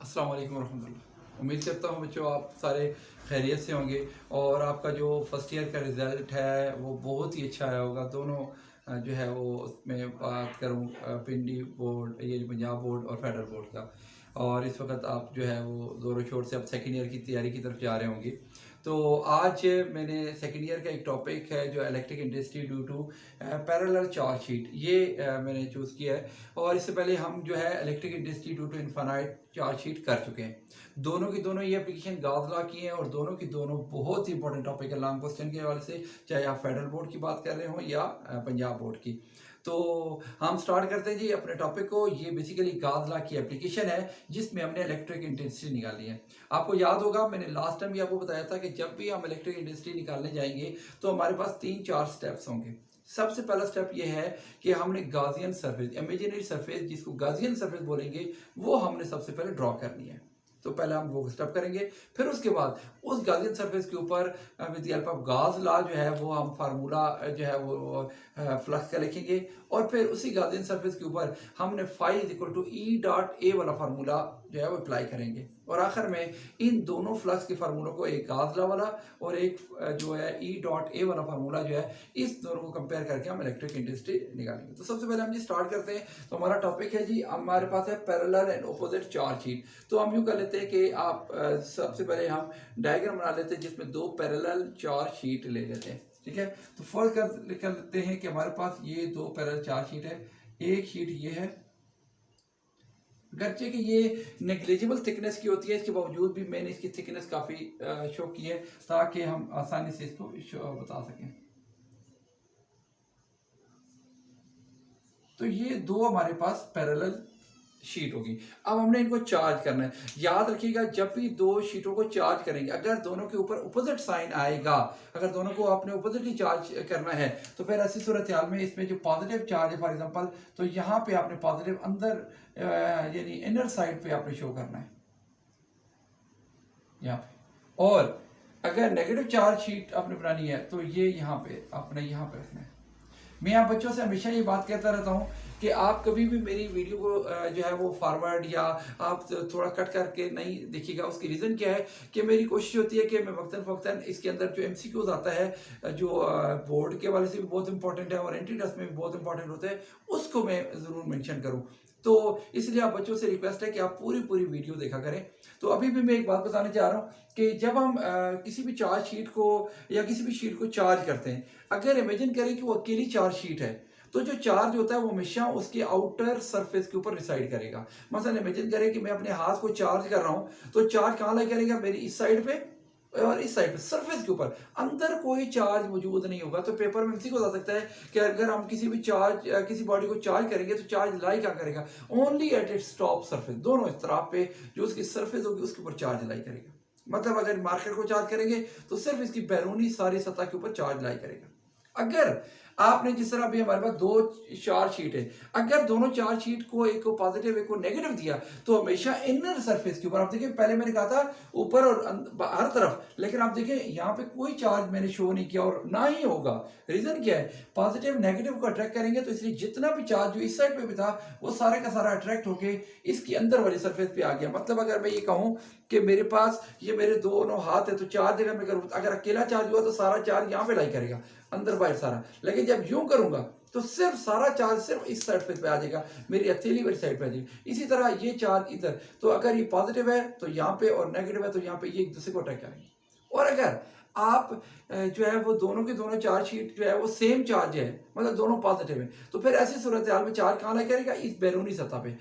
अस्सलाम वालेकुम रहमतुल्लाह। उम्मीद करता हूँ बच्चों आप सारे खैरियत से होंगे और आपका जो फर्स्ट ईयर का रिज़ल्ट है वो बहुत ही अच्छा आया होगा। दोनों जो है वो उसमें बात करूँ पिंडी बोर्ड ये पंजाब बोर्ड और फेडरल बोर्ड का, और इस वक्त आप जो है वो ज़ोरों शोर से अब सेकेंड ईयर की तैयारी की तरफ जा रहे होंगे। तो आज मैंने सेकेंड ईयर का एक टॉपिक है जो electric industry due to parallel charge sheet, ये मैंने चूज़ किया है। और इससे पहले हम जो है electric industry due to infinite charge sheet कर चुके हैं। दोनों की दोनों ये एप्लीकेशन गाजला की हैं और दोनों की दोनों बहुत ही इंपॉर्टेंट टॉपिक है लॉन्ग क्वेश्चन के हवाले से, चाहे आप फेडरल बोर्ड की बात कर रहे हो या पंजाब बोर्ड की। तो हम स्टार्ट करते हैं जी अपने टॉपिक को। ये बेसिकली गाजला की एप्लीकेशन है जिसमें हमने इलेक्ट्रिक इंटेंसिटी निकाली है। आपको याद होगा मैंने लास्ट टाइम भी आपको बताया था कि जब भी हम इलेक्ट्रिक इंटेंसिटी निकालने जाएंगे तो हमारे पास 3-4 स्टेप्स होंगे। सबसे पहला स्टेप ये है कि हमने गाजियन सरफेस, इमेजिनरी सरफेस जिसको गाजियन सरफेस बोलेंगे, वो हमने सबसे पहले ड्रॉ करनी है। तो पहले हम वो स्टेप करेंगे, फिर उसके बाद उस गाजियन सरफेस के ऊपर विद द हेल्प ऑफ गाज लॉ जो है वो हम फार्मूला जो है वो फ्लक्स का लिखेंगे, और फिर उसी गाजियन सरफेस के ऊपर हमने phi is equal to E dot A वाला फार्मूला जो है वो अप्लाई करेंगे। और आखिर में इन दोनों फ्लक्स के फार्मूलों को, एक गाज लॉ वाला और एक जो है ई डॉट ए वाला फार्मूला जो है, इस दोनों को कंपेयर करके हम इलेक्ट्रिक इंटेंसिटी निकालेंगे। तो सबसे पहले हम जी स्टार्ट करते हैं। तो हमारा टॉपिक है जी, हमारे पास है parallel and opposite charge sheet. तो हम यूँ कर लेते हैं कि आप सबसे पहले हम डायग्राम बना लेते हैं जिसमें दो पैरेलल चार्ज शीट ले लेते हैं, ठीक है। तो फर्स्ट कर लेते हैं कि हमारे पास ये दो पैरेलल चार्ज शीट है। एक शीट ये है, गरचे कि ये नेग्लिजिबल थिकनेस की होती है, इसके बावजूद भी मैंने इसकी थिकनेस काफ़ी शो की है ताकि हम आसानी से इसको बता सकें। तो ये दो हमारे पास पैरेलल शीट होगी। अब हमने इनको चार्ज करना है। याद रखिएगा जब भी दो शीटों को चार्ज करेंगे, अगर दोनों के ऊपर अपोजिट साइन आएगा, अगर दोनों को आपने अपोजिटली चार्ज करना है, तो फिर ऐसी सूरत हाल में इसमें जो पॉजिटिव चार्ज है फॉर एग्जांपल, तो यहाँ पे आपने पॉजिटिव अंदर यानी इनर साइड पे आपने शो करना है यहाँ पे। और अगर नेगेटिव चार्ज शीट आपने बनानी है तो ये यहाँ पे आपने यहाँ पे रखना है। मैं आप बच्चों से हमेशा ये बात कहता रहता हूँ कि आप कभी भी मेरी वीडियो को जो है वो फॉरवर्ड या आप थोड़ा कट करके नहीं देखिएगा। उसकी रीज़न क्या है कि मेरी कोशिश होती है कि मैं वक्तन फ़वक्तन इसके अंदर जो MCQs आता है जो बोर्ड के वाले से भी बहुत इंपॉर्टेंट है और एंट्री टेस्ट में भी बहुत इंपॉर्टेंट होते हैं, उसको मैं ज़रूर मेंशन करूँ। तो इसलिए आप बच्चों से रिक्वेस्ट है कि आप पूरी पूरी वीडियो देखा करें। तो अभी भी मैं एक बात बताना चाह रहा हूँ कि जब हम किसी भी चार्ज शीट को या किसी भी शीट को चार्ज करते हैं, अगर इमेजिन करें कि वो अकेली चार्ज शीट है, तो जो चार्ज होता है वो हमेशा उसके आउटर सरफेस के ऊपर रिसाइड करेगा। मसलन इमेजिन करें कि मैं अपने हाथ को चार्ज कर रहा हूँ, तो चार्ज कहाँ लाई करेगा, मेरी इस साइड पे और इस साइड पे सरफेस के ऊपर, अंदर कोई चार्ज मौजूद नहीं होगा। तो पेपर में इसी को बता सकता है कि अगर हम किसी भी चार्ज किसी बॉडी को चार्ज करेंगे तो चार्ज लाई क्या करेगा, only at its top surface, दोनों इस तरफ पे जो उसकी सरफेस होगी उसके ऊपर चार्ज लाई करेगा। मतलब अगर मार्कर को चार्ज करेंगे तो सिर्फ इसकी बैरूनी सारी सतह के ऊपर चार्ज लाई करेगा। अगर आपने जिस तरह भी हमारे पास दो चार्ज शीट है, अगर दोनों चार्ज शीट को एक को पॉजिटिव एक को नेगेटिव दिया, तो हमेशा इनर सरफेस के ऊपर, आप देखिए पहले मैंने कहा था ऊपर और हर तरफ, लेकिन आप देखिए यहाँ पे कोई चार्ज मैंने शो नहीं किया और ना ही होगा। रीजन क्या है, पॉजिटिव नेगेटिव को अट्रैक्ट करेंगे तो इसलिए जितना भी चार्ज जो इस साइड पे भी था वो सारे का सारा अट्रैक्ट होके इसकी अंदर वाली सरफेस पे आ गया। मतलब अगर मैं ये कहूँ कि मेरे पास ये मेरे दोनों हाथ है, तो चार्ज अगर मैं करूँ, अगर अकेला चार्ज हुआ तो सारा चार्ज यहाँ पे लाई करेगा, अंदर बाहर सारा। लेकिन जब यूं करूंगा तो सिर्फ सारा चार्ज सिर्फ इस साइड पे आ जाएगा, मेरी हथेली वाली साइड पे आ जाएगी। इसी तरह ये चार्ज इधर, तो अगर ये पॉजिटिव है तो यहाँ पे और नेगेटिव है तो यहाँ पे, ये एक दूसरे को अटैक करेंगे। और अगर आप जो है वो दोनों के दोनों चार्ज शीट जो है वो सेम चार्ज है, मतलब दोनों पॉजिटिव है, तो फिर ऐसी सूरत हाल में चार्ज कहाँ लाई करेगा, इस बैरूनी सतह पे।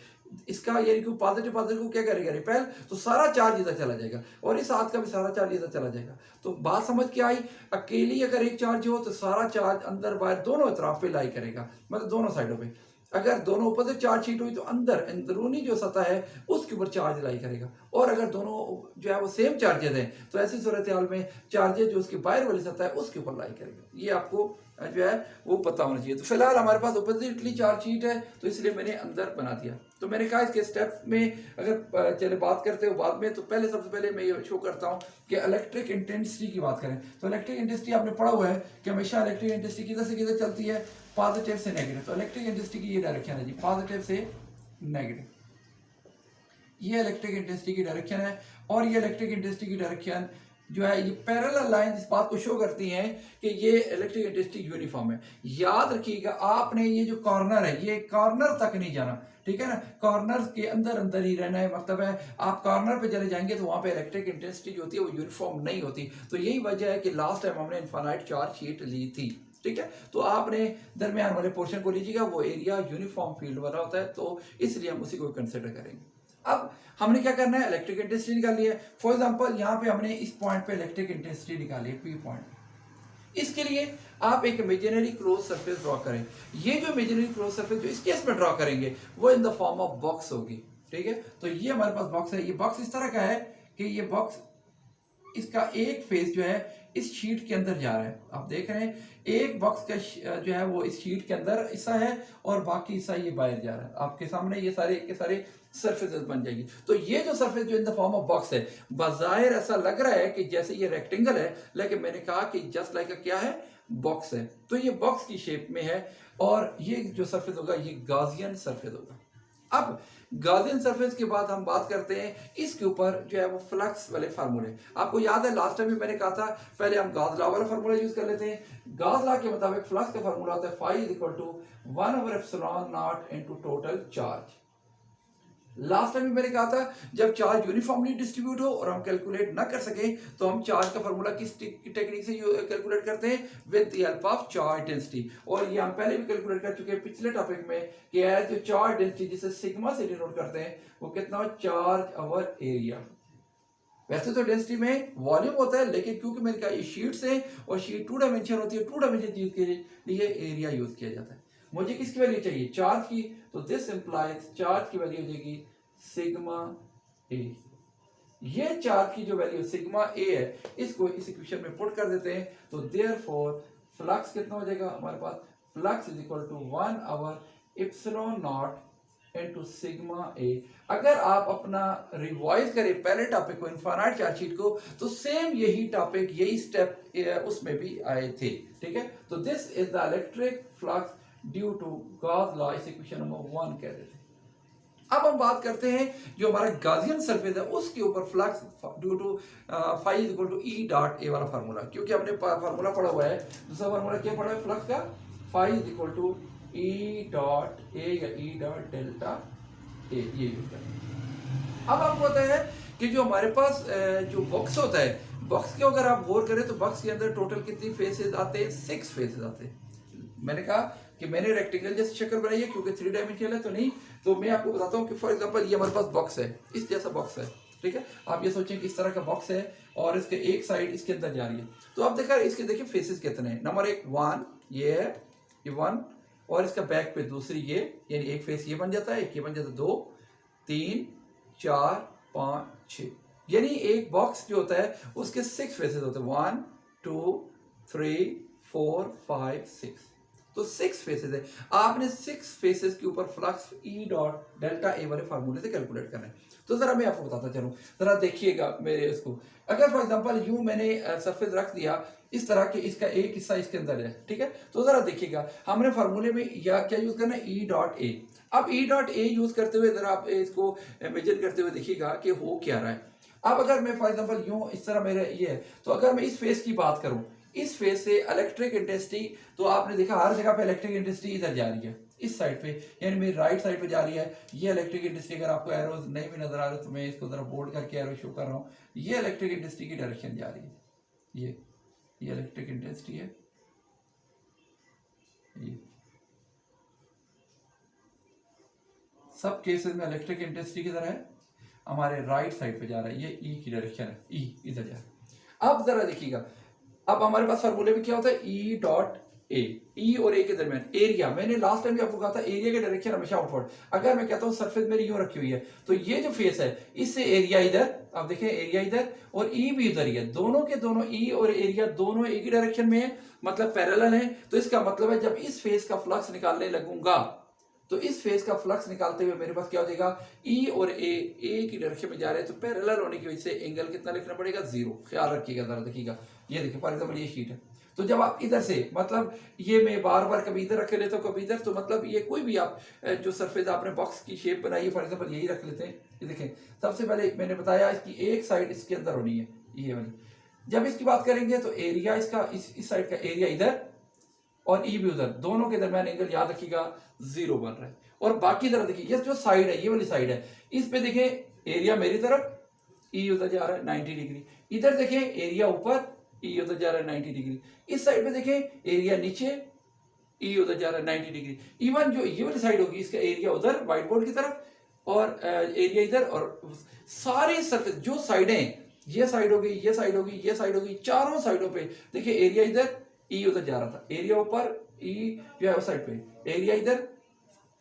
इसका यानी कि पॉजिटिव पॉजिटिव को क्या करेगा, रिपेल, तो सारा चार्ज इधर चला जाएगा और इस हाथ का भी सारा चार्ज इधर चला जाएगा। तो बात समझ के आई, अकेली अगर एक चार्ज हो तो सारा चार्ज अंदर बाहर दोनों तरफ पे लाई करेगा, मतलब दोनों साइडों पे। अगर दोनों अपोजिट चार्ज शीट हुई तो अंदर अंदरूनी जो सतह है उसके ऊपर चार्ज लाई करेगा। और अगर दोनों जो है वो सेम चार्जेस हैं तो ऐसी सूरत हाल में चार्जेस जो उसकी बाहर वाली सतह है उसके ऊपर लाई करेगा। ये आपको जो है वो पता होना चाहिए। तो फिलहाल हमारे पास अपोजिटली चार्ज शीट है तो इसलिए मैंने अंदर बना दिया। तो मैंने कहा इसके स्टेप में अगर चले बात करते हो बाद में, तो पहले सबसे पहले मैं ये शो करता हूँ कि इलेक्ट्रिक इंटेंसिटी की बात करें। तो इलेक्ट्रिक इंटेंसिटी आपने पढ़ा हुआ है कि हमेशा इलेक्ट्रिक इंटेंसिटी किधर से किधर चलती है, पॉजिटिव से नेगेटिव। तो इलेक्ट्रिक इंटेंसिटी की ये डायरेक्शन है जी, पॉजिटिव से नेगेटिव। ये इलेक्ट्रिक इंटेंसिटी की डायरेक्शन है, और ये इलेक्ट्रिक इंटेंसिटी की डायरेक्शन जो है ये पैरेलल लाइन इस बात को शो करती हैं कि ये इलेक्ट्रिक इंटेंसिटी यूनिफॉर्म है। याद रखिएगा आपने ये जो कॉर्नर है ये कॉर्नर तक नहीं जाना, ठीक है ना, कॉर्नर के अंदर अंदर ही रहना है। मतलब है आप कॉर्नर पे चले जाएंगे तो वहां पे इलेक्ट्रिक इंटेंसिटी जो होती है वो यूनिफॉर्म नहीं होती। तो यही वजह है कि लास्ट टाइम हमने इनफाइनाइट चार्ज शीट ली थी, ठीक है। तो आपने दरमियान वाले पोर्शन को लीजिएगा, वो एरिया यूनिफॉर्म फील्ड वाला होता है, तो इसलिए हम उसी को कंसिडर करेंगे। अब हमने क्या करना है, इलेक्ट्रिक इंटेंसिटी निकाली है। फॉर एग्जांपल यहाँ पे हमने इस पॉइंट पे इलेक्ट्रिक इंटेंसिटी निकाली है, पी पॉइंट। इसके लिए आप एक इमेजिनरी क्लोज सरफेस ड्रॉ करें। ये जो इमेजिनरी क्लोज सरफेस जो इस केस में ड्रॉ करेंगे वो in the form of box होगी, ठीक है। तो ये हमारे पास बॉक्स है। ये बॉक्स इस तरह का है कि ये बॉक्स, इसका एक फेस जो है इस शीट के अंदर जा रहा है। आप देख रहे हैं एक बॉक्स का जो है वो इस शीट के अंदर हिस्सा है और बाकी हिस्सा ये बाहर जा रहा है। आपके सामने ये सारे के सारे सरफेसेस बन जाएगी। तो ये जो सरफेस जो in the form of box है, बाज़ाहिर ऐसा लग रहा है कि जैसे ये रेक्टेंगल है, लेकिन मैंने कहा कि जस्ट लाइक क्या है, बॉक्स है। तो ये बॉक्स की शेप में है और ये जो सरफेस होगा ये गाजियन सरफेस होगा। अब गाजियन सरफेस के बाद हम बात करते हैं इसके ऊपर जो है वो फ्लक्स वाले फार्मूले। आपको याद है लास्ट टाइम भी मैंने कहा था पहले हम गाज लॉ वाला फार्मूला यूज कर लेते हैं। गाज लॉ के मुताबिक फ्लक्स का फार्मूला होता है phi is equal to 1/ε0 into total charge. Last time भी मैंने कहा था जब चार्ज यूनिफॉर्मली डिस्ट्रीब्यूट हो और हम कैलकुलेट ना कर सके तो हम चार्ज का फार्मूला किस टेक्निक से कैलकुलेट करते हैं, with the help of charge density. और ये हम पहले भी कैलकुलेट कर चुके हैं पिछले टॉपिक में कि जो चार्ज डेंसिटी जिसे सिग्मा से डिनोट करते हैं वो कितना हो, चार्ज ओवर एरिया। वैसे तो डेंसिटी में वॉल्यूम होता है, लेकिन क्योंकि मेरे कहा ये शीट्स है और शीट 2 डायमेंशन होती है, 2 डायमेंशन चीज के लिए एरिया यूज किया जाता है। मुझे किसकी वैल्यू चाहिए, चार्ज की, तो दिस इंप्लाइज चार्ज की वैल्यू हो जाएगी सिग्मा ए। ये चार्ज की जो वैल्यू सिग्मा ए है इसको इस इक्वेशन में पुट कर देते हैं। तो देयरफॉर फ्लक्स कितना हो जाएगा हमारे पास, flux is equal to 1/ε0 into sigma A. अगर आप अपना रिवाइज करें पहले टॉपिक को, इनफाइनाइट चार्ज शीट को, तो सेम यही टॉपिक यही स्टेप उसमें भी आए थे, ठीक है। तो this is the electric flux due to Gauss law, इस इक्वेशन नंबर 1 कह देते हैं। अब हम बात करते हैं जो हमारा गाजियन सरफेस है उसके ऊपर flux due to phi is equal to E dot A वाला फार्मूला। क्योंकि हमने फार्मूला पढ़ा हुआ है, दूसरा फार्मूला क्या पढ़ा है फ्लक्स का, phi is equal to E dot A या ई डॉट डेल्टा ए, ये यूज करते हैं। अब आपको पता है कि जो हमारे पास जो बॉक्स होता है, बॉक्स के अगर आप गौर करें तो बॉक्स के अंदर टोटल कितनी फेसेस आते हैं, 6 फेसेस आते हैं। मैंने कहा कि मैंने रेक्टेंगल जैसी शक्ल बनाई है क्योंकि 3 डायमेंशनल है, तो नहीं, तो मैं आपको बताता हूँ कि फॉर एग्जांपल ये हमारे पास बॉक्स है, इस जैसा बॉक्स है, ठीक है। आप ये सोचें कि इस तरह का बॉक्स है और इसके एक साइड इसके अंदर जा रही है। तो आप देखा इसके देखिए फेसेस कितने हैं। नंबर 1 ये है, ये 1, और इसका बैक पे दूसरी ये, यानी एक फेस ये बन जाता है, एक ये बन जाता है, 2 3 4 5 6, यानी एक बॉक्स जो होता है उसके 6 फेसेस होते हैं, 1 2 3 4 5 6। तो 6 फेसेस है। आपने 6 फेसेस के ऊपर flux E dot delta A वाले फार्मूले से कैलकुलेट करना है। तो जरा मैं आपको बताता चलूं, जरा देखिएगा मेरे इसको। अगर फॉर एग्जांपल यूं मैंने सरफेस रख दिया इस तरह के, इसका एक हिस्सा इसके अंदर है, ठीक है। तो जरा देखिएगा हमने फार्मूले में या क्या यूज करना है, ई डॉट ए। अब ई डॉट ए यूज करते हुए जरा आप इसको मेजर करते हुए देखिएगा कि हो क्या रहा है। अब अगर मैं फॉर एग्जांपल यूं इस तरह मेरा ये है, तो अगर मैं इस फेस की बात करूं, इस फेस से इलेक्ट्रिक इंटेंसिटी, तो आपने देखा हर जगह पे इलेक्ट्रिक इंटेंसिटी इधर जा रही है, इस साइड पे, यानी मेरी राइट साइड पे जा रही है। ये इलेक्ट्रिक इंटेंसिटी, अगर आपको एरोज नहीं भी नजर आ रहे तो मैं इसको जरा बोल्ड करके एरो शो कर रहा हूँ। ये इलेक्ट्रिक इंटेंसिटी की डायरेक्शन जा रही है, ये इलेक्ट्रिक इंटेंसिटी है, ये सब केसेस में इलेक्ट्रिक इंटेंसिटी की तरह है, हमारे राइट साइड पे जा रहा है, ये ई की डायरेक्शन है, ई इधर जा रहा है। अब जरा देखिएगा, अब हमारे पास फार्मूले में क्या होता है, ई डॉट ए, ई और ए के दरमियान एरिया। मैंने लास्ट टाइम भी आपको कहा था एरिया की डायरेक्शन हमेशा आउटवर्ड। अगर मैं कहता हूं सरफेस मेरी यूं रखी हुई है, तो ये जो फेस है इससे एरिया इधर, आप देखें एरिया इधर और ई भी इधर ही है, दोनों के दोनों ई और एरिया दोनों एक ही डायरेक्शन में है, मतलब पैरेलल है। तो इसका मतलब है जब इस फेस का फ्लक्स निकालने लगूंगा तो इस फेस का फ्लक्स निकालते हुए मेरे पास क्या हो जाएगा, ई और ए की डायरेक्शन में जा रहे हैं, तो पैरेलल होने की वजह से एंगल कितना लिखना पड़ेगा, 0। ख्याल रखिएगा, जरा देखिएगा, ये देखिए फॉर एग्जाम्पल ये शीट है, तो जब आप इधर से मतलब ये मैं बार बार कभी इधर रख लेता हूँ कभी इधर, तो मतलब ये कोई भी आप जो सरफेस आपने बॉक्स की शेप बनाई है, फॉर एग्जांपल यही रख लेते हैं। ये देखें, सबसे पहले मैंने बताया इसकी एक साइड इसके अंदर होनी है, ये वाली। जब इसकी बात करेंगे तो एरिया इसका इस साइड का एरिया इधर और ई भी उधर, दोनों के दरमियान एंगल याद रखिएगा 0 बन रहा है। और बाकी तरफ देखिए ये जो साइड है, ये वाली साइड है, इस पे देखें एरिया मेरी तरफ, ई उधर जा रहा है 90 डिग्री। इधर देखें एरिया ऊपर, ई उधर जा रहा है 90 डिग्री। इस साइड पे देखें एरिया नीचे, ई उधर जा रहा है 90 डिग्री। इवन जो ये वाली साइड होगी इसका एरिया उधर व्हाइट बोर्ड की तरफ और एरिया इधर, और सारी सरफेस जो साइडें, ये साइड होगी, ये साइड होगी, ये साइड होगी, चारों साइडों पे देखिए एरिया इधर, ई उधर जा रहा था, एरिया ऊपर, ई जो है उस साइड पे, एरिया इधर,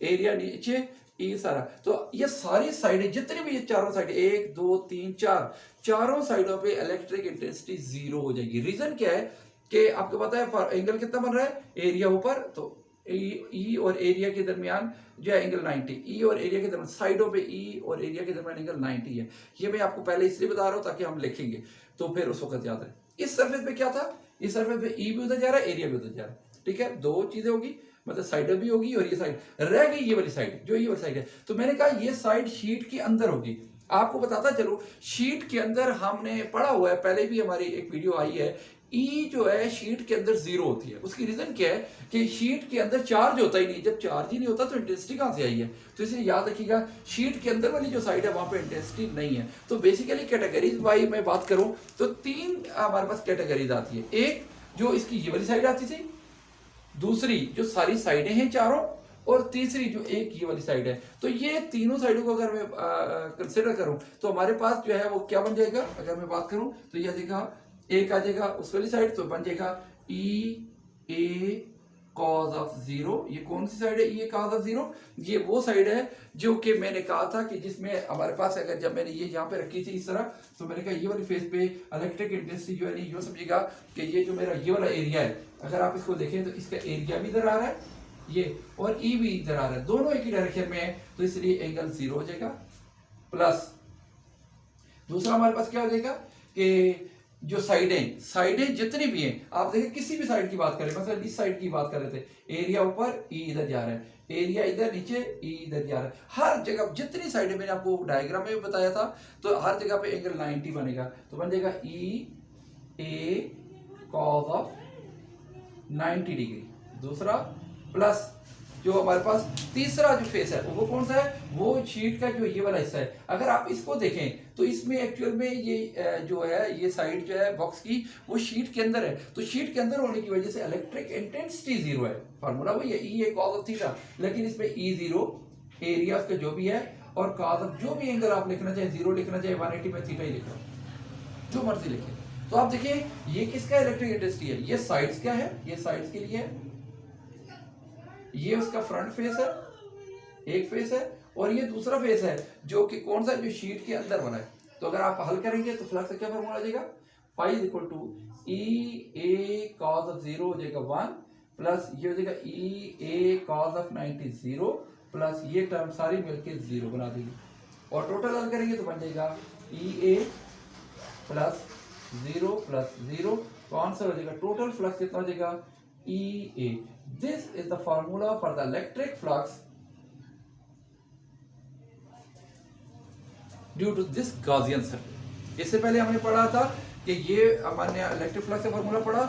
एरिया नीचे, ई सारा। तो ये सारी साइडें जितनी भी ये चारों साइड 1 2 3 4, चारों साइडों पे इलेक्ट्रिक इंटेंसिटी 0 हो जाएगी। रीजन क्या है कि आपको पता है एंगल कितना बन रहा है, एरिया ऊपर तो ई और एरिया के दरमियान जो है एंगल 90, ई और एरिया के दरमियान साइडों पे ई और एरिया के दरमियान एंगल 90 है। ये मैं आपको पहले इसलिए बता रहा हूँ ताकि हम लिखेंगे तो फिर उस वक्त याद रहे। इस सरफेस पे क्या था, इस सरफेस पे ई भी उधर जा रहा है, एरिया भी उधर जा रहा है, ठीक है, दो चीजें होगी, मतलब साइड भी होगी और ये साइड रह गई, ये वाली साइड जो ये वाली साइड है। तो मैंने कहा ये साइड शीट के अंदर होगी। आपको बताता चलो शीट के अंदर हमने पढ़ा हुआ है, पहले भी हमारी एक वीडियो आई है, ई जो है शीट के अंदर 0 होती है। उसकी रीजन क्या है कि शीट के अंदर चार्ज होता ही नहीं, जब चार्ज ही नहीं होता तो इंटेंसिटी कहां से आई है। तो इसलिए याद रखिएगा शीट के अंदर वाली जो साइड है वहां पे इंटेंसिटी नहीं है। तो बेसिकली कैटेगरीज वाइज मैं बात करूं तो 3 हमारे पास कैटेगरीज आती है। एक जो इसकी ये वाली साइड आती थी, दूसरी जो सारी साइडें हैं चारों, और तीसरी जो एक ये वाली साइड है। तो ये तीनों साइडों को अगर मैं कंसिडर करूं तो हमारे पास जो है वो क्या बन जाएगा, अगर मैं बात करूं तो ये आ जाएगा, एक आ जाएगा उस वाली साइड, तो बन जाएगा ई ए कॉज ऑफ 0। ये कौन सी साइड है, ई ए कॉज ऑफ 0? ये वो साइड है जो कि मैंने कहा था कि जिसमें हमारे पास, अगर जब मैंने ये यहाँ पे रखी थी इस तरह, तो मैंने कहा ये वाली फेस पे इलेक्ट्रिक इंटेंसिटी जो है नहीं, यूँ समझिएगा कि ये जो मेरा ये वाला एरिया है, अगर आप इसको देखें तो इसका एरिया भी इधर आ रहा है ये, और ई भी इधर आ रहा है, दोनों एक ही डायरेक्शन में है, तो इसलिए एंगल 0 हो जाएगा। प्लस दूसरा हमारे पास क्या हो जाएगा कि जो साइडें जितनी भी हैं, आप देखें किसी भी साइड की बात करें, मतलब इस साइड की बात कर रहे थे, एरिया ऊपर, ई इधर जा रहा है, एरिया इधर नीचे, ई इधर जा रहा है, हर जगह जितनी साइडें, मैंने आपको डायग्राम में भी बताया था, तो हर जगह पे एंगल 90 बनेगा। तो बन जाएगा E A cos of 90 degree. दूसरा प्लस जो हमारे पास तीसरा जो फेस है वो कौन सा है, वो शीट का जो ये वाला हिस्सा है। अगर आप इसको देखें तो इसमें एक्चुअल में ये जो है ये साइड जो है बॉक्स की वो शीट के अंदर है, तो शीट के अंदर होने की वजह से इलेक्ट्रिक इंटेंसिटी 0 है। फार्मूला वही है, ई ए कॉस ऑफ थीटा, लेकिन इसमें ई 0 एरिया उसका जो भी है, और कॉस ऑफ जो भी एंगल आप लिखना चाहे, 0 लिखना चाहे 180 में थीटा ही लिखो, जो मर्जी लिखे। तो आप देखिए ये किसका इलेक्ट्रिक इंटेंसिटी है, ये साइड्स क्या है, ये साइड्स के लिए है, ये उसका फ्रंट फेस है, एक फेस है, और ये दूसरा फेस है जो कि कौन सा, जो शीट के अंदर बना है। तो अगर आप हल करेंगे तो फ्लक्स का क्या फॉर्मूला आ जाएगा, phi is equal to E A cos of 0 हो जाएगा 1, प्लस ये हो जाएगा E A cos of 90 0, plus ये टर्म सारी मिलके 0 बना देगी, और टोटल हल करेंगे तो बन जाएगा ई ए प्लस 0 प्लस 0, तो आंसर हो जाएगा टोटल फ्लक्स कितना हो जाएगा, E A. This is the formula for the electric flux due to this Gaussian surface। इससे पहले हमने पढ़ा था कि ये हमने इलेक्ट्रिक फ्लक्स का फॉर्मूला पढ़ा,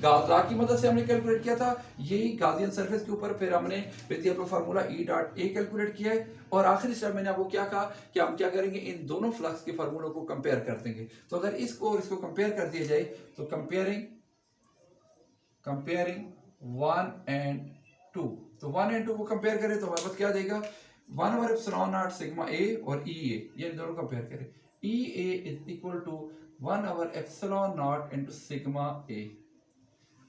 लॉ की मदद से हमने कैलकुलेट किया था, यही गाजियन सरफेस के ऊपर फिर हमने with formula E dot A calculate किया है। और आखिरी स्टेप मैंने आपको क्या कहा कि हम क्या करेंगे, इन दोनों फ्लक्स के फार्मूलों को कंपेयर कर देंगे। तो अगर इसको और इसको कंपेयर कर दिया जाए तो कंपेयरिंग 1 and 2, तो 1 and 2 को कंपेयर करें तो हमारे पास क्या आ जाएगा, 1 over epsilon naught sigma A और ई ए, ये दोनों कंपेयर करें, E A is equal to 1 over epsilon naught into sigma A.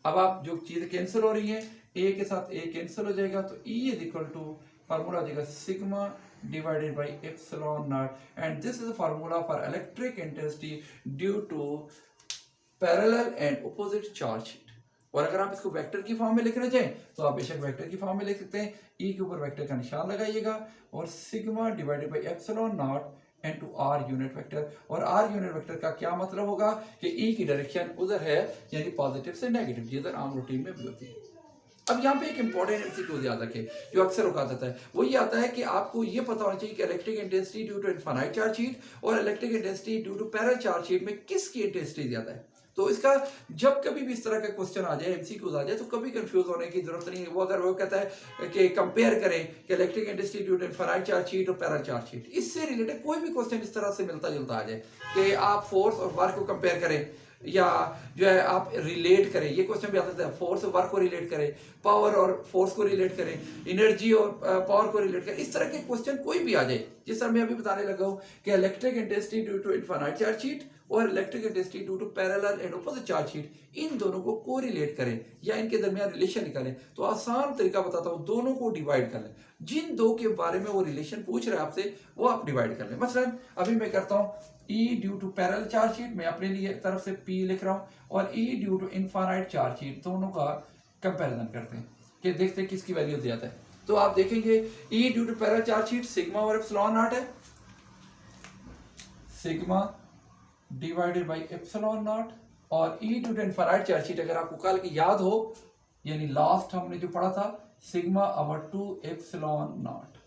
अब आप जो चीजें कैंसिल हो रही हैं, ए के साथ ए कैंसिल हो जाएगा, तो E is equal to formula हो जाएगा sigma divided by epsilon naught, and this is the formula for electric intensity due to parallel and opposite charge. और अगर आप इसको वेक्टर की फॉर्म में लिखना चाहें तो आप बेशक वेक्टर की फॉर्म में लिख सकते हैं, ई के ऊपर वेक्टर का निशान लगाइएगा और sigma divided by epsilon naught into R unit vector. और आर यूनिट वेक्टर का क्या मतलब होगा कि ई की डायरेक्शन उधर है, यानी पॉजिटिव से नेगेटिव, जिधर आम रूटीन में भी होती है। अब यहाँ पे एक इंपॉर्टेंट एमसीक्यू याद रखें जो अक्सर औकात आता है, वो ये आता है कि आपको ये पता होना चाहिए कि electric intensity due to infinite charge sheet और electric intensity due to parallel charge sheet में किसकी इंटेंसिटी ज्यादा है। तो इसका जब कभी भी इस तरह का क्वेश्चन आ जाए, एमसीक्यूज आ जाए, तो कभी कंफ्यूज होने की जरूरत नहीं है। वो अगर वो कहता है कि कंपेयर करें कि electric intensity due to infinite charge sheet और पैरेलल चार्ज शीट, इससे रिलेटेड कोई भी क्वेश्चन इस तरह से मिलता जुलता आ जाए कि आप फोर्स और वर्क को कंपेयर करें या जो है आप रिलेट करें, ये क्वेश्चन भी आता है, फोर्स और वर्क को रिलेट करें, पावर और फोर्स को रिलेट करें, एनर्जी और पावर को रिलेट करें, इस तरह के क्वेश्चन कोई भी आ जाए, जिस तरह मैं अभी बताने लगा हूं कि electric intensity due to infinite charge sheet और electric intensity due to parallel and opposite charge sheet, इन दोनों को कोरिलेट करें या इनके दरमियान रिलेशन निकालें। तो आसान तरीका बताता हूं, दोनों को डिवाइड कर लें। जिन दो के बारे में वो रिलेशन पूछ रहे हैं आपसे, वो आप डिवाइड कर लें। मसलन अभी मैं करता हूं E due to parallel charge sheet, मैं अपने लिए तरफ से P लिख रहा हूं, और E due to infinite charge sheet, दोनों का कंपैरिजन करते हैं कि देखते हैं किसकी वैल्यू ज्यादा है। तो आप देखेंगे E due to parallel charge sheet sigma और एप्सिलॉन नॉट है, sigma divided by epsilon naught, और E due to infinite charge sheet अगर आपको कल की याद हो, यानी लास्ट हमने जो पढ़ा था, सिग्मा ओवर 2 एप्सिलॉन नॉट,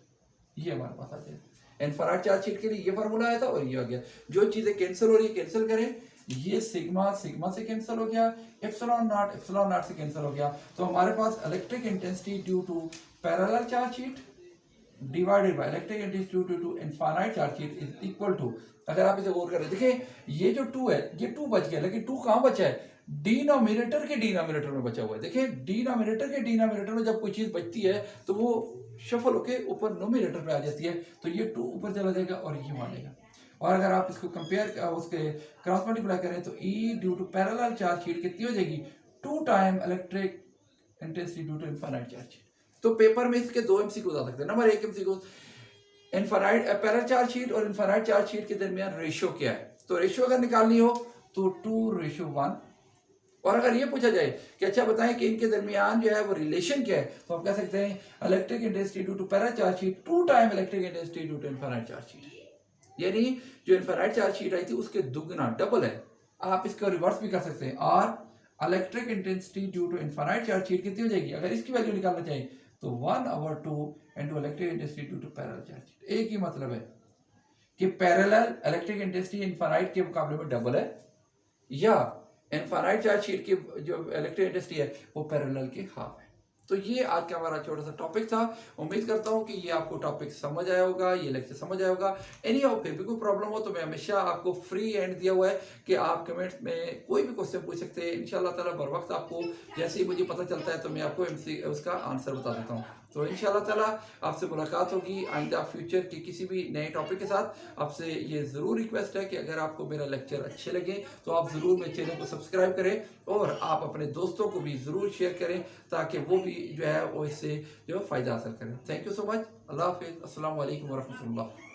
ये हमारे पास आ जाए। इनफाइनाइट चार्ज शीट के लिए ये फार्मूला आया था और ये आ गया। जो चीजें कैंसिल हो रही है कैंसिल करें, ये सिग्मा सिग्मा से कैंसिल हो गया, एप्सिलॉन नॉट से कैंसिल हो गया। तो हमारे पास electric intensity due to parallel charge sheet divided by electric intensity due to infinite charge sheet is equal to, अगर आप इसे गौर करें, देखिए ये जो 2 है, ये 2 बच गया, लेकिन 2 कहां बचा है, डिनोमिनेटर के डिनोमिनेटर में बचा हुआ है। देखिए डिनोमिनेटर के डिनोमिनेटर में जब कोई चीज बचती है तो वो शफल होके ऊपर नोमिनेटर पे आ जाती है, तो ये 2 ऊपर चला जाएगा और ये आ जाएगा। और अगर आप इसको कंपेयर उसके क्रॉस मल्टीप्लाई करें तो E due to parallel charge sheet कितनी हो जाएगी, 2 time electric intensity due to infinite charge sheet. तो पेपर में इसके 2 एमसीक्यूज आ सकते हैं। Number 1 MCQ, infinite parallel charge sheet और इनफाइनाइट चार्ज शीट के दरमियान रेशियो क्या है। तो रेशियो अगर निकालनी हो तो 2:1। और अगर ये पूछा जाए कि अच्छा बताएं कि इनके दरमियान जो है वो रिलेशन क्या है, तो आप कह सकते हैं electric intensity due to parallel charge sheet 2 time electric intensity due to infinite charge sheet, यानी जो इनफाइनाइट चार्ज शीट आई थी उसके दुगना, डबल है। आप इसका रिवर्स भी कर सकते हैं, और electric intensity due to infinite charge sheet कितनी हो जाएगी, अगर इसकी वैल्यू निकालना चाहिए तो 1/2 into electric intensity due to parallel charge sheet. एक ही मतलब है कि पैरेलल इलेक्ट्रिक इंटेंसिटी इनफाइनाइट के मुकाबले में डबल है, या इनफाइनाइट चार्ज शीट की जो इलेक्ट्रिक इंटेंसिटी है वो पैरेलल के हाफ है। तो ये आज का हमारा छोटा सा टॉपिक था। उम्मीद करता हूँ कि ये आपको टॉपिक समझ आया होगा, ये लेक्चर समझ आया होगा। एनी हाउ फिर भी कोई प्रॉब्लम हो तो मैं हमेशा आपको फ्री हैंड दिया हुआ है कि आप कमेंट में कोई भी क्वेश्चन पूछ सकते हैं। इंशाल्लाह ताला बर वक्त आपको जैसे ही मुझे पता चलता है तो मैं आपको उसका आंसर बता देता हूँ। तो इंशाल्लाह ताला आपसे मुलाकात होगी आइंदा फ्यूचर के किसी भी नए टॉपिक के साथ। आपसे ये ज़रूर रिक्वेस्ट है कि अगर आपको मेरा लेक्चर अच्छे लगे तो आप ज़रूर मेरे चैनल को सब्सक्राइब करें और आप अपने दोस्तों को भी ज़रूर शेयर करें ताकि वो भी जो है वो इससे जो फ़ायदा हासिल करें। Thank you so much. अल्लाह हाफिज़। अस्सलाम वालेकुम वरहमतुल्लाह।